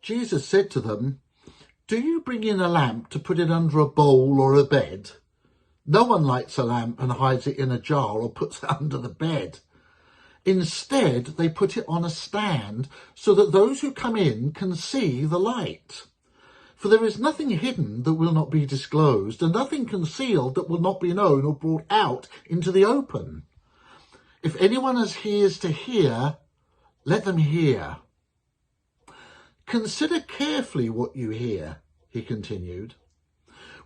Jesus said to them, "Do you bring in a lamp to put it under a bowl or a bed? No one lights a lamp and hides it in a jar or puts it under the bed. Instead, they put it on a stand so that those who come in can see the light. For there is nothing hidden that will not be disclosed, and nothing concealed that will not be known or brought out into the open. If anyone has ears to hear, let them hear." "Consider carefully what you hear," he continued.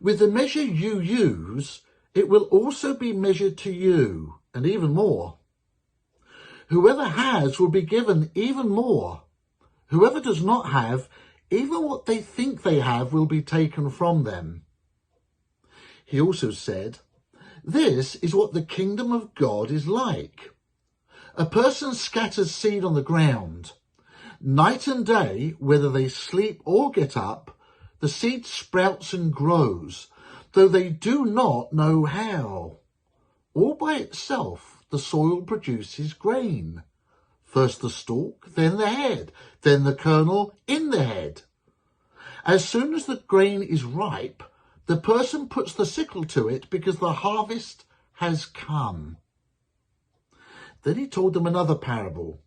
"With the measure you use, it will also be measured to you, and even more. Whoever has will be given even more. Whoever does not have, even what they think they have will be taken from them." He also said, "This is what the kingdom of God is like. A person scatters seed on the ground. Night and day, whether they sleep or get up, the seed sprouts and grows, though they do not know how. All by itself, the soil produces grain. First the stalk, then the head, then the kernel in the head. As soon as the grain is ripe, the person puts the sickle to it because the harvest has come." Then he told them another parable.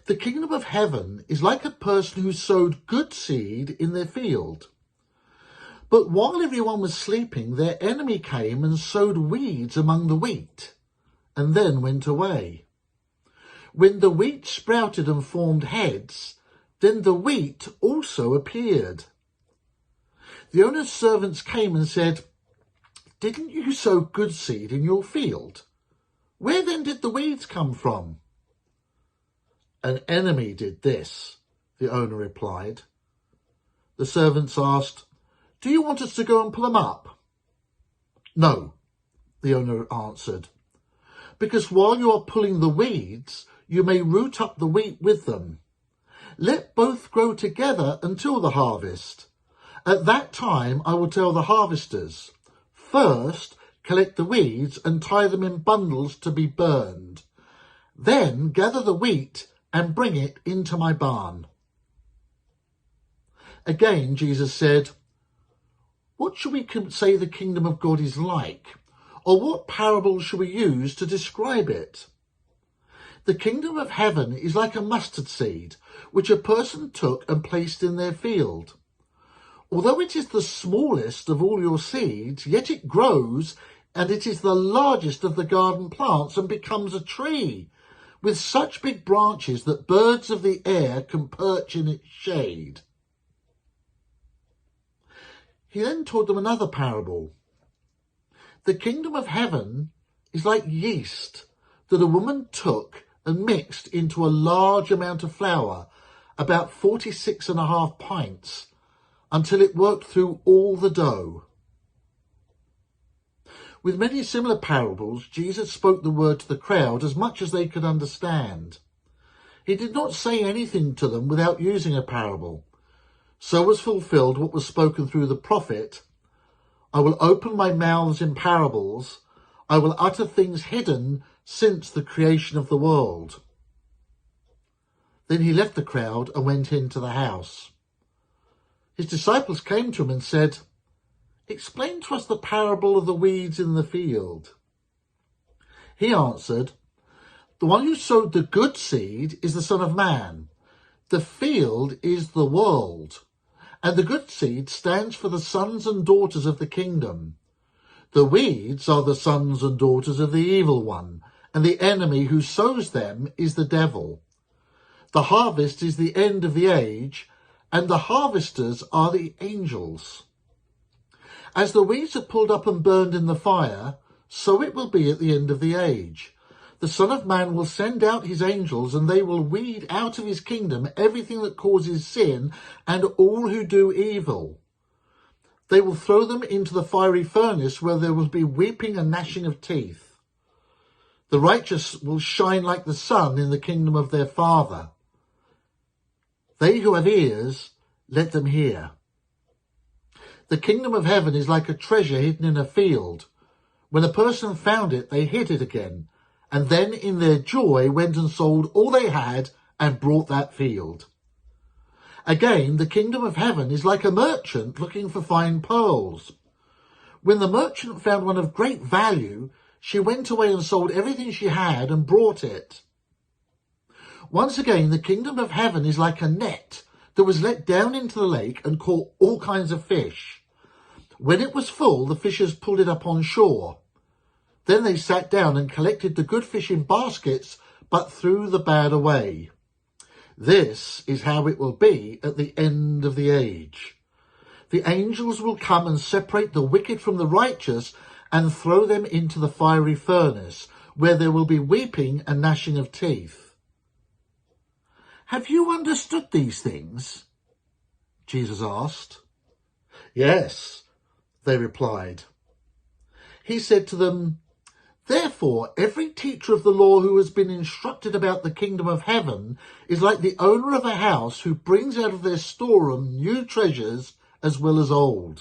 "The kingdom of heaven is like a person who sowed good seed in their field. But while everyone was sleeping, their enemy came and sowed weeds among the wheat, and then went away. When the wheat sprouted and formed heads, then the wheat also appeared. The owner's servants came and said, 'Didn't you sow good seed in your field? Where then did the weeds come from?' 'An enemy did this,' the owner replied. The servants asked, 'Do you want us to go and pull them up?' 'No,' the owner answered, 'because while you are pulling the weeds, you may root up the wheat with them. Let both grow together until the harvest. At that time I will tell the harvesters, first collect the weeds and tie them in bundles to be burned. Then gather the wheat and bring it into my barn.'" Again, Jesus said, "What shall we say the kingdom of God is like? Or what parable shall we use to describe it? The kingdom of heaven is like a mustard seed, which a person took and placed in their field. Although it is the smallest of all your seeds, yet it grows, and it is the largest of the garden plants and becomes a tree, with such big branches that birds of the air can perch in its shade." He then told them another parable. "The kingdom of heaven is like yeast that a woman took and mixed into a large amount of flour, about 46.5 pints, until it worked through all the dough." With many similar parables, Jesus spoke the word to the crowd as much as they could understand. He did not say anything to them without using a parable. So was fulfilled what was spoken through the prophet, "I will open my mouths in parables, I will utter things hidden since the creation of the world." Then he left the crowd and went into the house. His disciples came to him and said, "Explain to us the parable of the weeds in the field." He answered, "The one who sowed the good seed is the Son of Man. The field is the world, and the good seed stands for the sons and daughters of the kingdom. The weeds are the sons and daughters of the evil one, and the enemy who sows them is the devil. The harvest is the end of the age, and the harvesters are the angels. As the weeds are pulled up and burned in the fire, so it will be at the end of the age. The Son of Man will send out his angels, and they will weed out of his kingdom everything that causes sin and all who do evil. They will throw them into the fiery furnace, where there will be weeping and gnashing of teeth. The righteous will shine like the sun in the kingdom of their Father. They who have ears, let them hear. The kingdom of heaven is like a treasure hidden in a field. When a person found it, they hid it again, and then in their joy went and sold all they had and bought that field. Again, the kingdom of heaven is like a merchant looking for fine pearls. When the merchant found one of great value, she went away and sold everything she had and brought it. Once again, the kingdom of heaven is like a net that was let down into the lake and caught all kinds of fish. When it was full, the fishers pulled it up on shore. Then they sat down and collected the good fish in baskets, but threw the bad away. This is how it will be at the end of the age. The angels will come and separate the wicked from the righteous and throw them into the fiery furnace, where there will be weeping and gnashing of teeth. Have you understood these things? Jesus asked. Yes, they replied. He said to them, Therefore, every teacher of the law who has been instructed about the kingdom of heaven is like the owner of a house who brings out of their storeroom new treasures as well as old.